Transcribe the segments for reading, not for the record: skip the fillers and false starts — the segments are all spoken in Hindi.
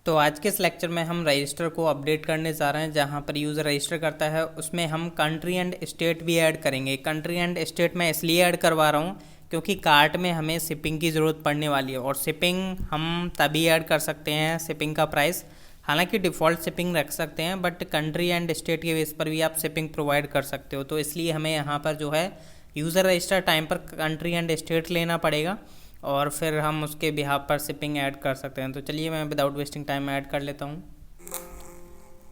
तो आज के इस लेक्चर में हम रजिस्टर को अपडेट करने जा रहे हैं। जहां पर यूज़र रजिस्टर करता है उसमें हम कंट्री एंड स्टेट भी ऐड करेंगे। कंट्री एंड स्टेट मैं इसलिए ऐड करवा रहा हूं क्योंकि कार्ट में हमें शिपिंग की ज़रूरत पड़ने वाली है और शिपिंग हम तभी ऐड कर सकते हैं शिपिंग का प्राइस। हालांकि डिफ़ॉल्ट शिपिंग रख सकते हैं बट कंट्री एंड स्टेट के बेस पर भी आप शिपिंग प्रोवाइड कर सकते हो। तो इसलिए हमें यहाँ पर जो है यूज़र रजिस्टर टाइम पर कंट्री एंड स्टेट लेना पड़ेगा और फिर हम उसके बिहाफ पर शिपिंग ऐड कर सकते हैं। तो चलिए मैं विदाउट वेस्टिंग टाइम ऐड कर लेता हूँ।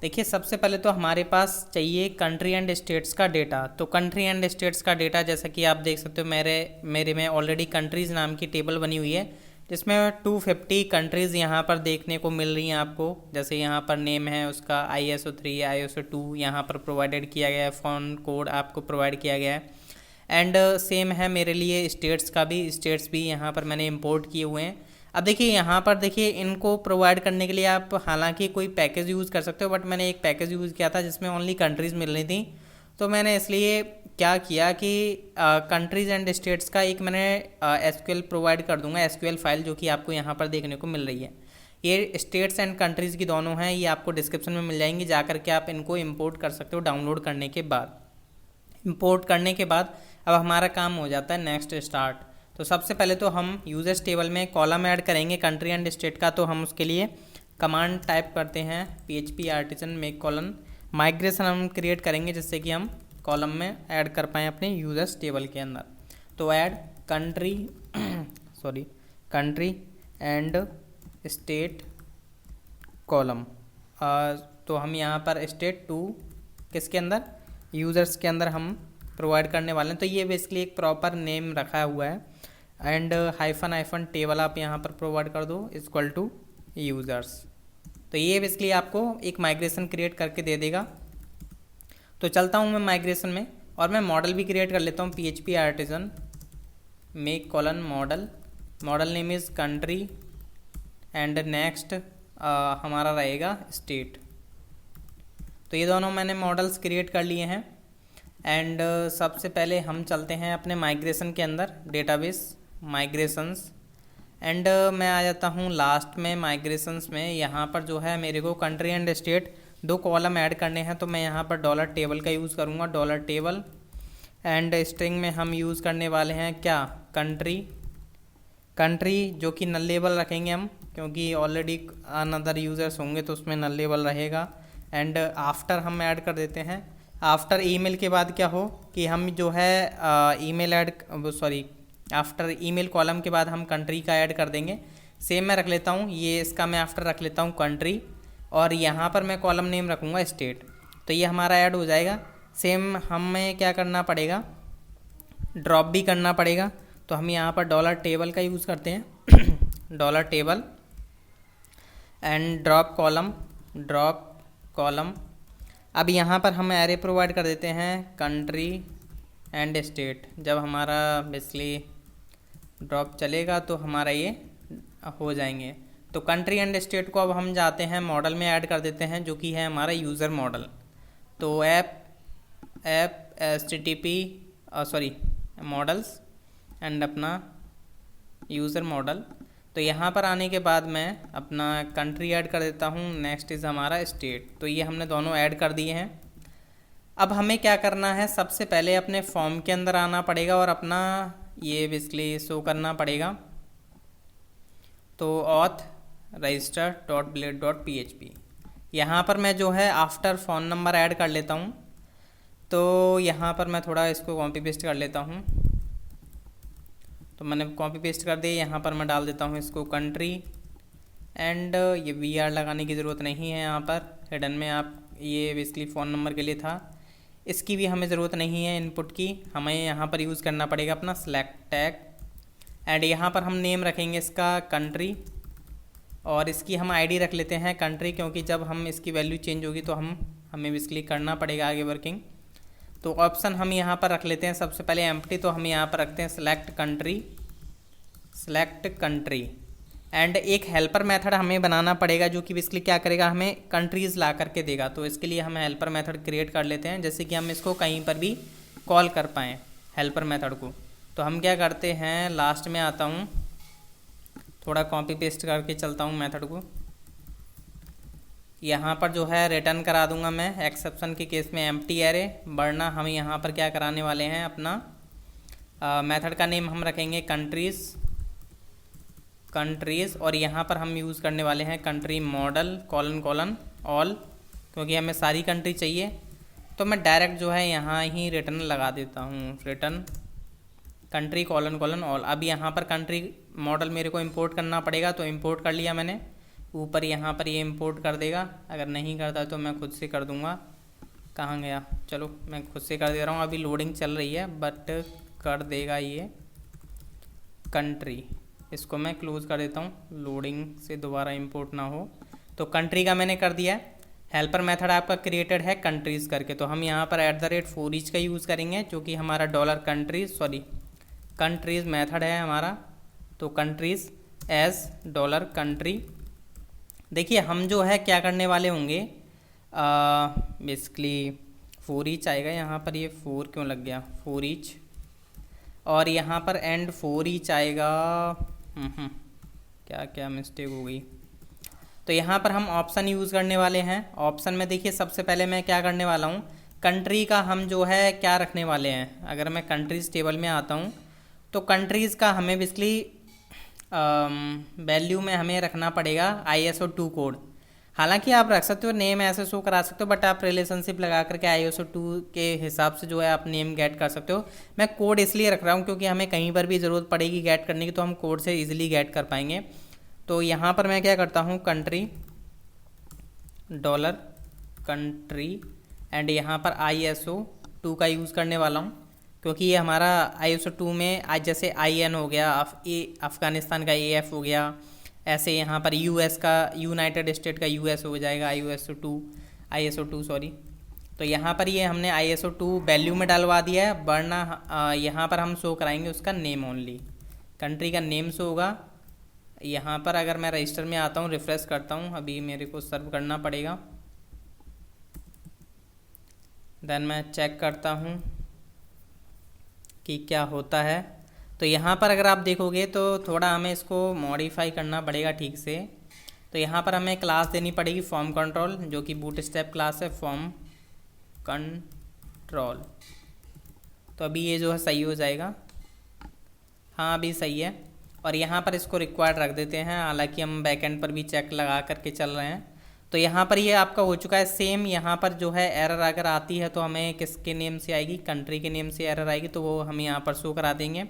देखिए सबसे पहले तो हमारे पास चाहिए कंट्री एंड स्टेट्स का डेटा। तो कंट्री एंड स्टेट्स का डेटा जैसा कि आप देख सकते हो मेरे में ऑलरेडी कंट्रीज़ नाम की टेबल बनी हुई है जिसमें 250 कंट्रीज़ यहाँ पर देखने को मिल रही हैं आपको। जैसे यहाँ पर नेम है उसका ISO 3 ISO 2 यहाँ पर प्रोवाइडेड किया गया है, फ़ोन कोड आपको प्रोवाइड किया गया है। एंड सेम है मेरे लिए स्टेट्स का भी, स्टेट्स भी यहाँ पर मैंने इंपोर्ट किए हुए हैं। अब देखिए यहाँ पर देखिए इनको प्रोवाइड करने के लिए आप हालांकि कोई पैकेज यूज़ कर सकते हो बट मैंने एक पैकेज यूज़ किया था जिसमें ओनली कंट्रीज़ मिल रही थी। तो मैंने इसलिए क्या किया कि कंट्रीज़ एंड स्टेट्स का एक मैंने SQL प्रोवाइड कर दूंगा, SQL फाइल जो कि आपको यहाँ पर देखने को मिल रही है। ये स्टेट्स एंड कंट्रीज़ की दोनों हैं, ये आपको डिस्क्रिप्शन में मिल जाएंगी, जा करके आप इनको इम्पोर्ट कर सकते हो डाउनलोड करने के बाद। इंपोर्ट करने के बाद अब हमारा काम हो जाता है नेक्स्ट स्टार्ट। तो सबसे पहले तो हम यूजर्स टेबल में कॉलम ऐड करेंगे कंट्री एंड स्टेट का। तो हम उसके लिए कमांड टाइप करते हैं PHP artisan make colon migration हम क्रिएट करेंगे जिससे कि हम कॉलम में ऐड कर पाएँ अपने यूजर्स टेबल के अंदर। तो add country country and state column. तो हम यहाँ पर स्टेट टू किसके अंदर, यूज़र्स के अंदर हम प्रोवाइड करने वाले हैं। तो ये बेसिकली एक प्रॉपर नेम रखा हुआ है एंड हाइफन टेबल आप यहाँ पर प्रोवाइड कर दो इक्वल टू यूज़र्स। तो ये बेसिकली आपको एक माइग्रेशन क्रिएट करके दे देगा। तो चलता हूँ मैं माइग्रेशन में और मैं मॉडल भी क्रिएट कर लेता हूँ PHP artisan make colon model name is country and next हमारा रहेगा स्टेट। तो ये दोनों मैंने मॉडल्स क्रिएट कर लिए हैं एंड सबसे पहले हम चलते हैं अपने माइग्रेशन के अंदर, डेटाबेस माइग्रेशंस एंड मैं आ जाता हूँ लास्ट में माइग्रेशंस में। यहाँ पर जो है मेरे को कंट्री एंड स्टेट दो कॉलम ऐड करने हैं। तो मैं यहाँ पर डॉलर टेबल का यूज़ करूँगा, डॉलर टेबल एंड स्ट्रिंग में हम यूज़ करने वाले हैं क्या, कंट्री जो कि नल लेबल रखेंगे हम क्योंकि ऑलरेडी अनदर यूज़र्स होंगे तो उसमें नल लेबल रहेगा। एंड आफ्टर हम ऐड कर देते हैं, आफ्टर ईमेल के बाद क्या हो कि हम जो है ईमेल आफ्टर ईमेल कॉलम के बाद हम कंट्री का ऐड कर देंगे। सेम मैं रख लेता हूँ, ये इसका मैं आफ्टर रख लेता हूँ कंट्री और यहाँ पर मैं कॉलम नेम रखूँगा स्टेट। तो ये हमारा ऐड हो जाएगा। सेम हमें क्या करना पड़ेगा, ड्रॉप भी करना पड़ेगा। तो हम यहाँ पर डॉलर टेबल का यूज़ करते हैं dollar table and drop column. अब यहाँ पर हम एरे प्रोवाइड कर देते हैं कंट्री एंड स्टेट। जब हमारा बेसिकली ड्रॉप चलेगा तो हमारा ये हो जाएंगे। तो कंट्री एंड स्टेट को अब हम जाते हैं मॉडल में ऐड कर देते हैं जो कि है हमारा यूज़र मॉडल। तो ऐप HTTP मॉडल्स एंड अपना यूज़र मॉडल। तो यहाँ पर आने के बाद मैं अपना कंट्री ऐड कर देता हूँ, नेक्स्ट इज़ हमारा स्टेट। तो ये हमने दोनों ऐड कर दिए हैं। अब हमें क्या करना है, सबसे पहले अपने फॉर्म के अंदर आना पड़ेगा और अपना ये बेसिकली शो करना पड़ेगा। तो ऑथ register.blade.php यहाँ पर मैं जो है आफ्टर फ़ोन नंबर ऐड कर लेता हूँ। तो यहाँ पर मैं थोड़ा इसको कॉपी पेस्ट कर लेता हूँ। तो मैंने कॉपी पेस्ट कर दिया, यहाँ पर मैं डाल देता हूँ इसको कंट्री एंड ये VR लगाने की ज़रूरत नहीं है। यहाँ पर हिडन में आप ये बेसिकली फ़ोन नंबर के लिए था, इसकी भी हमें ज़रूरत नहीं है इनपुट की। हमें यहाँ पर यूज़ करना पड़ेगा अपना सेलेक्ट टैग एंड यहाँ पर हम नेम रखेंगे इसका कंट्री और इसकी हम ID रख लेते हैं कंट्री क्योंकि जब हम इसकी वैल्यू चेंज होगी तो हमें बेसिकली करना पड़ेगा आगे वर्किंग। तो ऑप्शन हम यहाँ पर रख लेते हैं सबसे पहले एम्प्टी। तो हम यहाँ पर रखते हैं सेलेक्ट कंट्री एंड एक हेल्पर मेथड हमें बनाना पड़ेगा जो कि बेसिकली क्या करेगा, हमें कंट्रीज़ ला करके देगा। तो इसके लिए हम हेल्पर मेथड क्रिएट कर लेते हैं जैसे कि हम इसको कहीं पर भी कॉल कर पाएँ हेल्पर मेथड को। तो हम क्या करते हैं, लास्ट में आता हूँ, थोड़ा कॉपी पेस्ट करके चलता हूँ मेथड को। यहाँ पर जो है रिटर्न करा दूंगा मैं एक्सेप्शन के केस में एम्प्टी एरे, वरना हम यहाँ पर क्या कराने वाले हैं, अपना मेथड का नेम हम रखेंगे कंट्रीज़ और यहाँ पर हम यूज़ करने वाले हैं country model colon colon all, क्योंकि हमें सारी कंट्री चाहिए। तो मैं डायरेक्ट जो है यहाँ ही रिटर्न लगा देता हूँ, return country colon colon all. अब यहाँ पर कंट्री मॉडल मेरे को इंपोर्ट करना पड़ेगा, तो इंपोर्ट कर लिया मैंने। ऊपर यहाँ पर ये इंपोर्ट कर देगा, अगर नहीं करता तो मैं खुद से कर दूँगा। कहाँ गया, चलो मैं खुद से कर दे रहा हूँ। अभी लोडिंग चल रही है बट कर देगा ये कंट्री। इसको मैं क्लोज़ कर देता हूँ, लोडिंग से दोबारा इंपोर्ट ना हो। तो कंट्री का मैंने कर दिया। हेल्पर मेथड आपका क्रिएटेड है कंट्रीज़ करके, तो हम यहाँ पर @4each का यूज़ करेंगे, जो कि हमारा कंट्रीज़ मेथड है हमारा। तो कंट्रीज़ एज $country। देखिए हम जो है क्या करने वाले होंगे, बेसिकली $4each आएगा यहाँ पर। ये 4 क्यों लग गया, $4each, और यहाँ पर एंड $4each आएगा। क्या क्या मिस्टेक हो गई। तो यहाँ पर हम ऑप्शन यूज़ करने वाले हैं। ऑप्शन में देखिए सबसे पहले मैं क्या करने वाला हूँ, कंट्री का हम जो है क्या रखने वाले हैं। अगर मैं कंट्रीज़ टेबल में आता हूँ तो कंट्रीज़ का हमें बेसिकली वैल्यू में हमें रखना पड़ेगा ISO 2 कोड। हालांकि आप रख सकते हो नेम ऐसे शो करा सकते हो, बट आप रिलेशनशिप लगा करके ISO 2 के हिसाब से जो है आप नेम गेट कर सकते हो। मैं कोड इसलिए रख रहा हूँ क्योंकि हमें कहीं पर भी ज़रूरत पड़ेगी गेट करने की, तो हम कोड से इजीली गेट कर पाएंगे। तो यहाँ पर मैं क्या करता हूँ, कंट्री $country एंड यहाँ पर ISO 2 का यूज़ करने वाला हूँ, क्योंकि ये हमारा ISO 2 में जैसे IN हो गया, अफ़गानिस्तान का AF हो गया, ऐसे यहाँ पर US का, यूनाइटेड स्टेट का US हो जाएगा ISO 2 सॉरी। तो यहाँ पर ये हमने ISO 2 वैल्यू में डलवा दिया है, वरना यहाँ पर हम शो कराएंगे उसका नेम ओनली। कंट्री का नेम शो होगा यहाँ पर। अगर मैं रजिस्टर में आता हूँ, रिफ्रेश करता हूँ, अभी मेरे को सर्व करना पड़ेगा। देन मैं चेक करता हूँ कि क्या होता है। तो यहाँ पर अगर आप देखोगे तो थोड़ा हमें इसको मॉडिफाई करना पड़ेगा ठीक से। तो यहाँ पर हमें क्लास देनी पड़ेगी फॉर्म कंट्रोल, जो कि बूटस्ट्रैप क्लास है, फॉर्म कंट्रोल। तो अभी ये जो है सही हो जाएगा। हाँ अभी सही है। और यहाँ पर इसको रिक्वायर्ड रख देते हैं, हालांकि हम बैकएंड पर भी चेक लगा करके चल रहे हैं। तो यहाँ पर ये आपका हो चुका है सेम। यहाँ पर जो है एरर अगर आती है तो हमें किसके नेम से आएगी, कंट्री के नेम से एरर आएगी, तो वो हम यहाँ पर शो करा देंगे।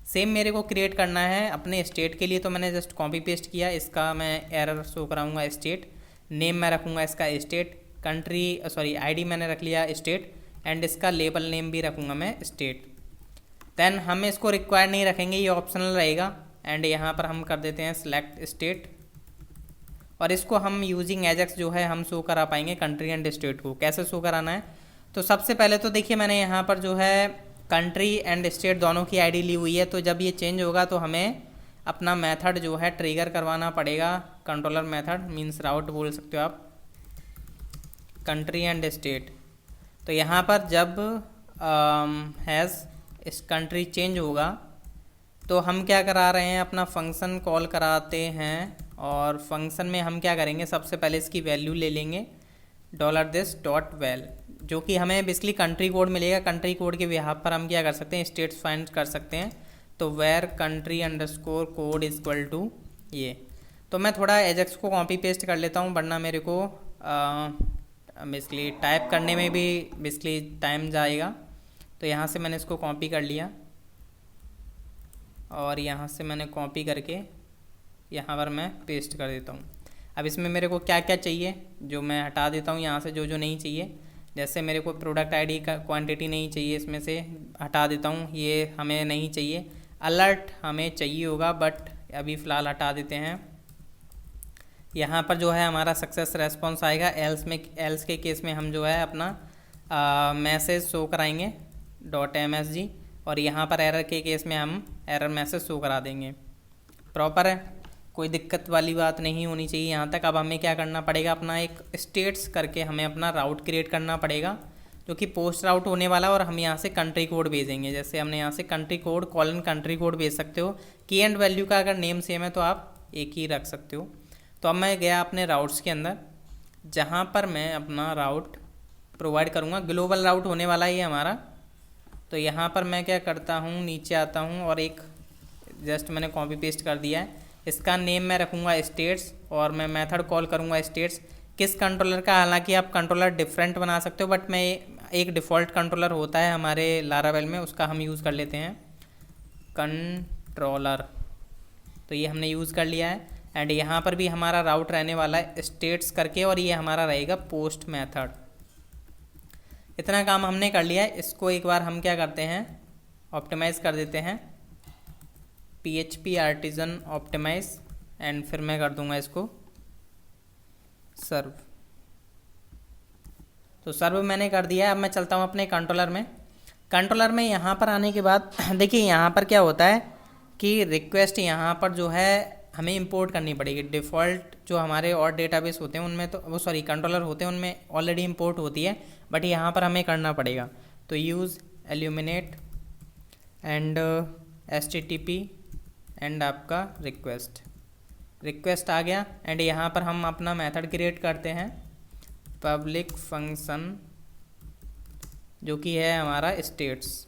सेम मेरे को क्रिएट करना है अपने स्टेट के लिए, तो मैंने जस्ट कॉपी पेस्ट किया। इसका मैं एरर शो कराऊंगा स्टेट, नेम मैं रखूँगा इसका स्टेट, कंट्री सॉरी ID मैंने रख लिया स्टेट, एंड इसका लेबल नेम भी रखूँगा मैं स्टेट। देन हम इसको रिक्वायर्ड नहीं रखेंगे, ये ऑप्शनल रहेगा। एंड यहाँ पर हम कर देते हैं सिलेक्ट स्टेट, और इसको हम यूजिंग एजेक्स जो है हम शो करा पाएंगे कंट्री एंड स्टेट को। कैसे शो कराना है, तो सबसे पहले तो देखिए मैंने यहाँ पर जो है कंट्री एंड स्टेट दोनों की ID ली हुई है। तो जब ये चेंज होगा तो हमें अपना मेथड जो है ट्रिगर करवाना पड़ेगा, कंट्रोलर मेथड मीन्स राउट बोल सकते हो आप, कंट्री एंड स्टेट। तो यहाँ पर जब हैज़ इस कंट्री चेंज होगा तो हम क्या करा रहे हैं, अपना फंक्शन कॉल कराते हैं। और फंक्शन में हम क्या करेंगे, सबसे पहले इसकी वैल्यू ले लेंगे $this.val, जो कि हमें बेसिकली कंट्री कोड मिलेगा। कंट्री कोड के बिहाफ पर हम क्या कर सकते हैं, स्टेट्स फाइंड कर सकते हैं। तो where country_code इक्वल टू ये। तो मैं थोड़ा एजेक्स को कॉपी पेस्ट कर लेता हूँ, वरना मेरे को बेसिकली टाइप करने में भी बेसिकली टाइम जाएगा। तो यहाँ से मैंने इसको कॉपी कर लिया, और यहाँ से मैंने कॉपी करके यहाँ पर मैं पेस्ट कर देता हूँ। अब इसमें मेरे को क्या क्या चाहिए जो मैं हटा देता हूँ यहाँ से, जो जो नहीं चाहिए। जैसे मेरे को प्रोडक्ट ID का क्वांटिटी नहीं चाहिए, इसमें से हटा देता हूँ, ये हमें नहीं चाहिए। अलर्ट हमें चाहिए होगा, बट अभी फ़िलहाल हटा देते हैं। यहाँ पर जो है हमारा सक्सेस रेस्पॉन्स आएगा। एल्स के केस में हम जो है अपना मैसेज शो कराएंगे .msg, और यहाँ पर एरर के केस में हम एरर मैसेज शो करा देंगे। प्रॉपर है, कोई दिक्कत वाली बात नहीं होनी चाहिए यहाँ तक। अब हमें क्या करना पड़ेगा, अपना एक स्टेट्स करके हमें अपना राउट क्रिएट करना पड़ेगा, जो कि पोस्ट राउट होने वाला है। और हम यहाँ से कंट्री कोड भेजेंगे, जैसे हमने यहाँ से कंट्री कोड :कंट्री कोड भेज सकते हो। की एंड वैल्यू का अगर नेम सेम है तो आप एक ही रख सकते हो। तो अब मैं गया अपने राउट्स के अंदर, जहाँ पर मैं अपना राउट प्रोवाइड करूँगा, ग्लोबल राउट होने वाला है ये हमारा। तो यहाँ पर मैं क्या करता हूँ, नीचे आता हूँ और एक जस्ट मैंने कॉपी पेस्ट कर दिया है। इसका नेम मैं रखूँगा स्टेट्स और मैं मेथड कॉल करूँगा स्टेट्स। किस कंट्रोलर का, हालांकि आप कंट्रोलर डिफरेंट बना सकते हो, बट मैं एक डिफ़ॉल्ट कंट्रोलर होता है हमारे लारावेल में, उसका हम यूज़ कर लेते हैं कंट्रोलर। तो ये हमने यूज़ कर लिया है। एंड यहाँ पर भी हमारा राउट रहने वाला है स्टेट्स करके, और ये हमारा रहेगा पोस्ट मेथड। इतना काम हमने कर लिया है। इसको एक बार हम क्या करते हैं, ऑप्टिमाइज़ कर देते हैं, PHP आर्टिजन ऑप्टिमाइज़, एंड फिर मैं कर दूंगा इसको सर्व। तो सर्व मैंने कर दिया है। अब मैं चलता हूँ अपने कंट्रोलर में। कंट्रोलर में यहाँ पर आने के बाद देखिए यहाँ पर क्या होता है कि रिक्वेस्ट यहाँ पर जो है हमें इंपोर्ट करनी पड़ेगी। डिफ़ॉल्ट जो हमारे और डेटाबेस होते हैं उनमें तो वो कंट्रोलर होते हैं उनमें ऑलरेडी इंपोर्ट होती है, बट यहाँ पर हमें करना पड़ेगा। तो use aluminate and HTTP and आपका रिक्वेस्ट आ गया। एंड यहाँ पर हम अपना मेथड क्रिएट करते हैं, पब्लिक फंक्शन जो कि है हमारा स्टेट्स,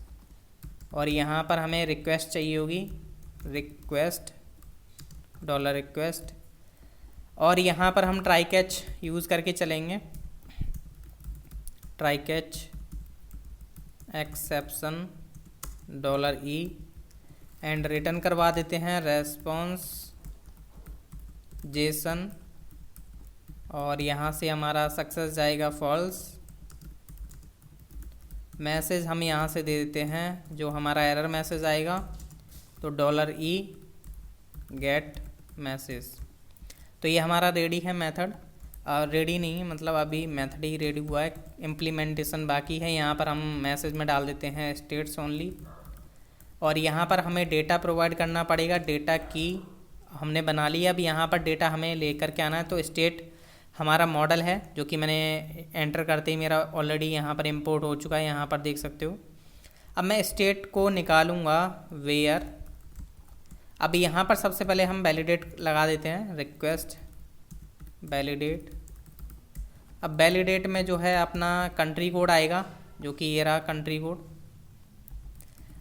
और यहाँ पर हमें रिक्वेस्ट चाहिए होगी, रिक्वेस्ट $request, और यहाँ पर हम ट्राई कैच यूज़ करके चलेंगे, try catch exception $e, and return करवा देते हैं रेस्पॉन्स जेसन, और यहाँ से हमारा सक्सेस जाएगा फॉल्स। मैसेज हम यहाँ से दे देते हैं जो हमारा एरर मैसेज आएगा, तो $e गेट मैसेज। तो ये हमारा रेडी है मेथड, रेडी नहीं मतलब अभी मेथड ही रेडी हुआ है, इम्प्लीमेंटेशन बाकी है। यहाँ पर हम मैसेज में डाल देते हैं स्टेट्स ओनली, और यहाँ पर हमें डेटा प्रोवाइड करना पड़ेगा। डेटा की हमने बना लिया, अब यहाँ पर डेटा हमें लेकर के आना है। तो स्टेट हमारा मॉडल है जो कि मैंने एंटर करते ही मेरा ऑलरेडी यहाँ पर इंपोर्ट हो चुका है, यहाँ पर देख सकते हो। अब मैं स्टेट को निकालूँगा वेयर। अब यहाँ पर सबसे पहले हम वैलिडेट लगा देते हैं, रिक्वेस्ट वैलिडेट। अब वैलिडेट में जो है अपना कंट्री कोड आएगा, जो कि ये रहा कंट्री कोड।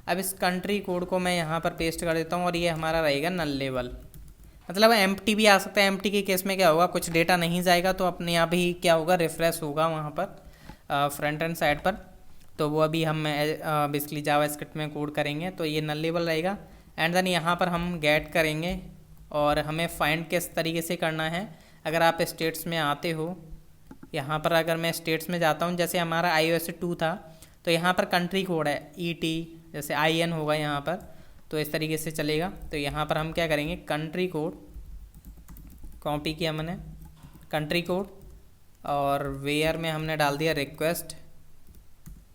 अब इस कंट्री कोड को मैं यहाँ पर पेस्ट कर देता हूँ, और ये हमारा रहेगा नल लेवल, मतलब एम्प्टी भी आ सकता है। एम्प्टी के केस में क्या होगा, कुछ डेटा नहीं जाएगा तो अपने आप ही क्या होगा, रिफ्रेश होगा वहाँ पर फ्रंट एंड साइड पर। तो वो अभी हम बेसिकली जावास्क्रिप्ट में कोड करेंगे, तो ये नल लेवल रहेगा। एंड देन यहाँ पर हम गेट करेंगे, और हमें फाइंड किस तरीके से करना है। अगर आप स्टेट्स में आते हो, यहाँ पर अगर मैं स्टेट्स में जाता हूँ, जैसे हमारा iOS 2 था, तो यहाँ पर कंट्री कोड है ET, जैसे IN होगा यहाँ पर, तो इस तरीके से चलेगा। तो यहाँ पर हम क्या करेंगे, कंट्री कोड कॉपी किया मैंने, कंट्री कोड, और वेयर में हमने डाल दिया रिक्वेस्ट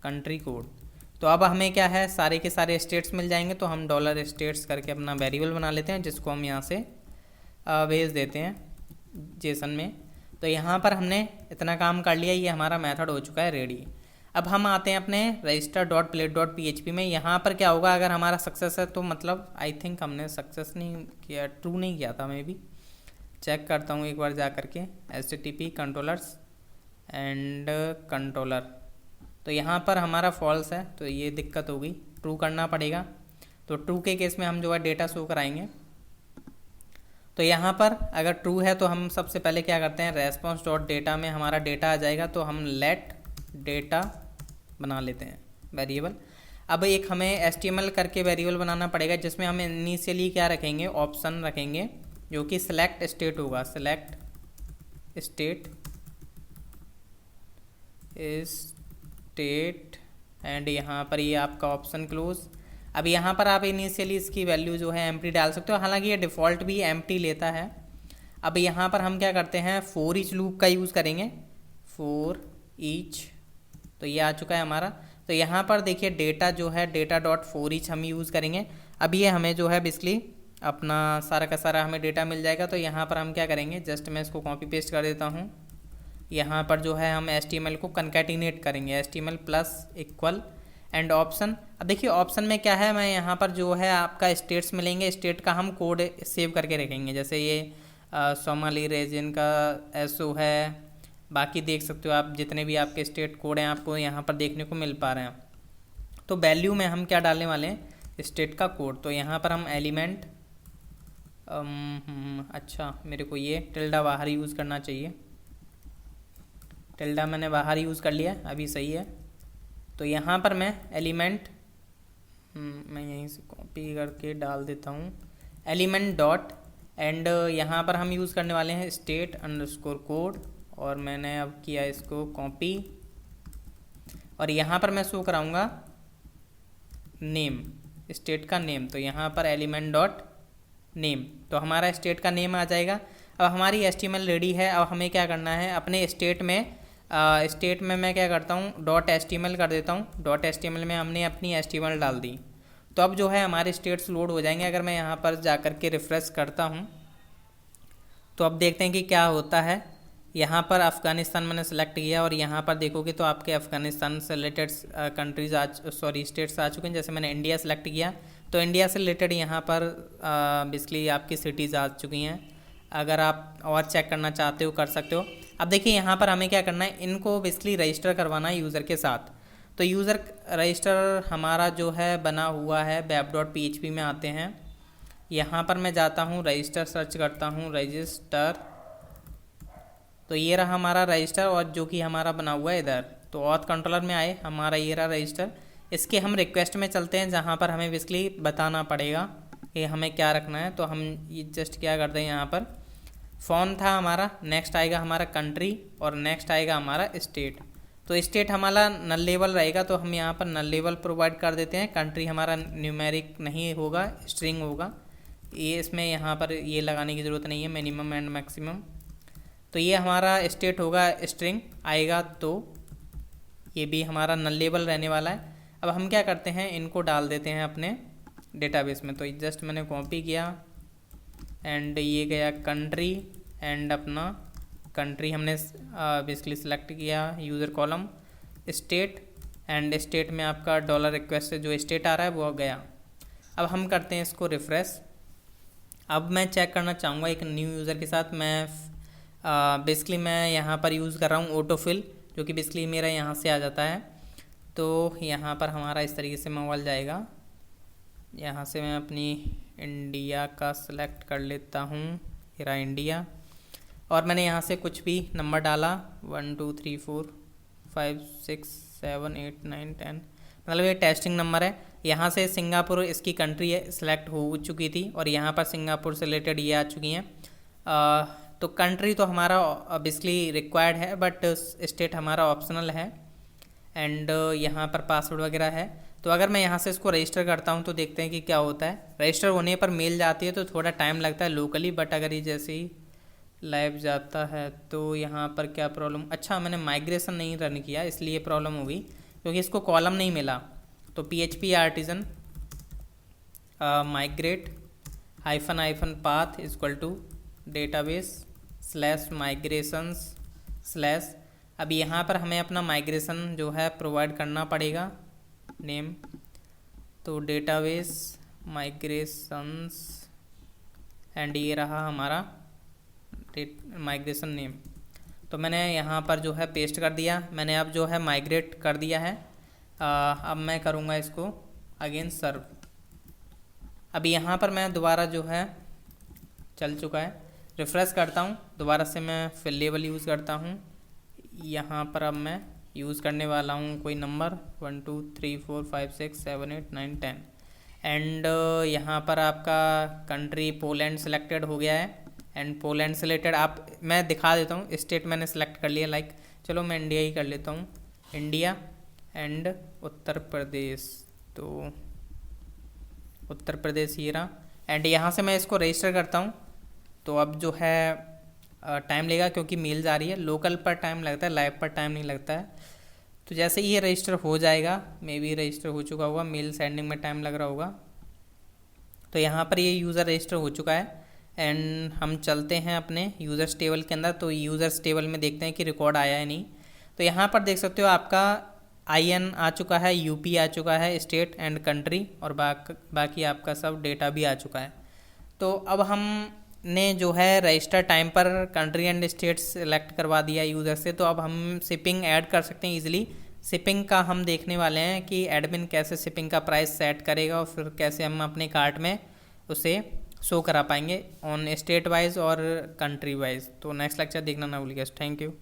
कंट्री कोड। तो अब हमें क्या है, सारे के सारे स्टेट्स मिल जाएंगे। तो हम $states करके अपना वेरिएबल बना लेते हैं, जिसको हम यहाँ से भेज देते हैं जेसन में। तो यहाँ पर हमने इतना काम कर लिया, ये हमारा मेथड हो चुका है रेडी। अब हम आते हैं अपने register.plate.php में। यहाँ पर क्या होगा, अगर हमारा सक्सेस है तो मतलब आई थिंक हमने सक्सेस नहीं किया, ट्रू नहीं किया था, मैं भी चेक करता हूँ एक बार जा करके, HTTP कंट्रोलर्स एंड कंट्रोलर। तो यहाँ पर हमारा फॉल्स है, तो ये दिक्कत होगी, ट्रू करना पड़ेगा। तो ट्रू के केस में हम जो है डेटा शो कराएंगे। तो यहाँ पर अगर ट्रू है तो हम सबसे पहले क्या करते हैं, response.data में हमारा डेटा आ जाएगा, तो हम लेट डेटा बना लेते हैं वेरिएबल। अब एक हमें HTML करके वेरिएबल बनाना पड़ेगा, जिसमें हम इनिशियली क्या रखेंगे, ऑप्शन रखेंगे, जो कि सिलेक्ट स्टेट होगा, सिलेक्ट स्टेट स्टेट, एंड यहाँ पर ये आपका ऑप्शन क्लोज। अब यहाँ पर आप इनिशियली इसकी वैल्यू जो है एम्प्टी डाल सकते हो, हालांकि ये डिफ़ॉल्ट भी एम्प्टी लेता है। अब यहाँ पर हम क्या करते हैं, फॉर ईच लूप का यूज़ करेंगे, फॉर ईच। तो ये आ चुका है हमारा। तो यहाँ पर देखिए डेटा जो है डेटा डॉट फॉर ईच हम यूज़ करेंगे। अब ये हमें जो है बेसिकली अपना सारा का सारा हमें डेटा मिल जाएगा। तो यहाँ पर हम क्या करेंगे, जस्ट मैं इसको कॉपी पेस्ट कर देता हूँ। यहाँ पर जो है हम HTML को कंकैटिनेट करेंगे, HTML plus equal and option. अब देखिए ऑप्शन में क्या है, मैं यहाँ पर जो है आपका स्टेट्स मिलेंगे, स्टेट का हम कोड सेव करके रखेंगे। जैसे ये सोमाली रीजन का SO है, बाकी देख सकते हो आप जितने भी आपके स्टेट कोड हैं आपको यहाँ पर देखने को मिल पा रहे हैं। तो वैल्यू में हम क्या डालने वाले हैं, स्टेट का कोड। तो यहाँ पर हम एलिमेंट अच्छा मेरे को ये टिल्डा बाहर यूज़ करना चाहिए, टिल्डा मैंने बाहर यूज़ कर लिया, अभी सही है। तो यहाँ पर मैं एलिमेंट मैं यहीं से कॉपी करके डाल देता हूँ, एलिमेंट डॉट एंड यहाँ पर हम यूज़ करने वाले हैं स्टेट अंडरस्कोर कोड, और मैंने अब किया इसको कॉपी, और यहाँ पर मैं शो कराऊँगा नेम, स्टेट का नेम। तो यहाँ पर एलिमेंट डॉट नेम, तो हमारा स्टेट का नेम आ जाएगा। अब हमारी HTML रेडी है। अब हमें क्या करना है, अपने स्टेट में मैं क्या करता हूँ डॉट HTML कर देता हूँ। डॉट HTML में हमने अपनी HTML डाल दी। तो अब जो है हमारे स्टेट्स लोड हो जाएंगे। अगर मैं यहाँ पर जा कर के रिफ़्रेश करता हूँ तो अब देखते हैं कि क्या होता है। यहाँ पर अफ़गानिस्तान मैंने सेलेक्ट किया और यहाँ पर देखोगे तो आपके अफ़गानिस्तान से रिलेटेड स्टेट्स आ चुके हैं। जैसे मैंने इंडिया सेलेक्ट किया तो इंडिया से रिलेटेड यहाँ पर बेसिकली आपकी सिटीज़ आ चुकी हैं। अगर आप और चेक करना चाहते हो कर सकते हो। अब देखिए यहाँ पर हमें क्या करना है, इनको बेसिकली रजिस्टर करवाना है यूज़र के साथ। तो यूज़र रजिस्टर हमारा जो है बना हुआ है web.php में आते हैं। यहाँ पर मैं जाता हूँ रजिस्टर, सर्च करता हूँ रजिस्टर, तो ये रहा हमारा रजिस्टर, और जो कि हमारा बना हुआ है इधर। तो ऑथ कंट्रोलर में आए, हमारा ये रहा रजिस्टर। इसके हम रिक्वेस्ट में चलते हैं जहाँ पर हमें बेसिकली बताना पड़ेगा कि हमें क्या रखना है। तो हम ये जस्ट क्या करते हैं, यहाँ पर फ़ोन था हमारा, नेक्स्ट आएगा हमारा कंट्री, और नेक्स्ट आएगा हमारा स्टेट। तो स्टेट हमारा नल लेवल रहेगा, तो हम यहाँ पर नल लेवल प्रोवाइड कर देते हैं। कंट्री हमारा न्यूमेरिक नहीं होगा, स्ट्रिंग होगा। ये इसमें यहाँ पर ये लगाने की ज़रूरत नहीं है, मिनिमम एंड मैक्सिमम। तो ये हमारा स्टेट होगा, स्ट्रिंग आएगा, तो ये भी हमारा नल लेवल रहने वाला है। अब हम क्या करते हैं, इनको डाल देते हैं अपने डेटाबेस में। तो जस्ट मैंने कॉपी किया एंड ये गया कंट्री, एंड अपना कंट्री हमने बेसिकली सेलेक्ट किया, user column, state, and state में आपका डॉलर रिक्वेस्ट से जो स्टेट आ रहा है वो गया। अब हम करते हैं इसको रिफ़्रेश। अब मैं चेक करना चाहूँगा एक न्यू यूज़र के साथ। मैं बेसिकली मैं यहाँ पर यूज़ कर रहा हूँ ऑटोफिल, जो कि बेसिकली मेरा यहाँ से आ जाता है। तो यहाँ पर हमारा इस तरीके से मोबाइल जाएगा। यहाँ से मैं अपनी इंडिया का सिलेक्ट कर लेता हूँ, मेरा इंडिया, और मैंने यहाँ से कुछ भी नंबर डाला 1 2 3 4 5 6 7 8 9 10, मतलब ये टेस्टिंग नंबर है। यहाँ से सिंगापुर इसकी कंट्री है, सिलेक्ट हो चुकी थी, और यहाँ पर सिंगापुर से रिलेटेड ये आ चुकी हैं। तो कंट्री तो हमारा बेसिकली रिक्वायर्ड है, बट स्टेट हमारा ऑप्शनल है, एंड यहाँ पर पासवर्ड वगैरह है। तो अगर मैं यहाँ से इसको रजिस्टर करता हूँ तो देखते हैं कि क्या होता है। रजिस्टर होने पर मेल जाती है तो थोड़ा टाइम लगता है लोकली, बट अगर ये जैसे ही लाइव जाता है तो यहाँ पर क्या प्रॉब्लम, अच्छा मैंने माइग्रेशन नहीं रन किया इसलिए प्रॉब्लम हो गई, क्योंकि इसको कॉलम नहीं मिला। तो PHP artisan migrate hyphen path equal to database slash migrations slash, अब यहाँ पर हमें अपना माइग्रेशन जो है प्रोवाइड करना पड़ेगा नेम। तो डेटाबेस माइग्रेशंस, एंड ये रहा हमारा माइग्रेशन नेम। तो मैंने यहाँ पर जो है पेस्ट कर दिया, मैंने अब जो है माइग्रेट कर दिया है। अब मैं करूँगा इसको अगेन सर्व। अब यहाँ पर मैं दोबारा जो है चल चुका है, रिफ़्रेश करता हूँ दोबारा से, मैं फिल लेवल यूज़ करता हूँ। यहाँ पर अब मैं यूज़ करने वाला हूँ कोई नंबर 1 2 3 4 5 6 7 8 9 10, एंड यहाँ पर आपका कंट्री पोलैंड सेलेक्टेड हो गया है, एंड पोलैंड से रिलेटेड आप मैं दिखा देता हूँ। स्टेट मैंने सेलेक्ट कर लिया, लाइक चलो मैं इंडिया ही कर लेता हूँ, इंडिया एंड उत्तर प्रदेश। तो उत्तर प्रदेश ये रहा, एंड यहाँ से मैं इसको रजिस्टर करता हूँ। तो अब जो है टाइम लेगा क्योंकि मेल जा रही है, लोकल पर टाइम लगता है, लाइव पर टाइम नहीं लगता है। तो जैसे ही ये रजिस्टर हो जाएगा, मे बी रजिस्टर हो चुका होगा, मेल सेंडिंग में टाइम लग रहा होगा। तो यहाँ पर ये यूज़र रजिस्टर हो चुका है, एंड हम चलते हैं अपने यूज़र्स टेबल के अंदर। तो यूज़र्स टेबल में देखते हैं कि रिकॉर्ड आया है नहीं। तो यहाँ पर देख सकते हो आपका IN आ चुका है, UP आ चुका है, स्टेट एंड कंट्री, और बाकी आपका सब डेटा भी आ चुका है। तो अब हम ने जो है रजिस्टर टाइम पर कंट्री एंड स्टेट सेलेक्ट करवा दिया यूज़र से, तो अब हम शिपिंग ऐड कर सकते हैं इजीली। शिपिंग का हम देखने वाले हैं कि एडमिन कैसे शिपिंग का प्राइस सेट करेगा और फिर कैसे हम अपने कार्ट में उसे शो करा पाएंगे ऑन स्टेट वाइज और कंट्री वाइज। तो नेक्स्ट लेक्चर देखना ना भूलिएगा। Thank you.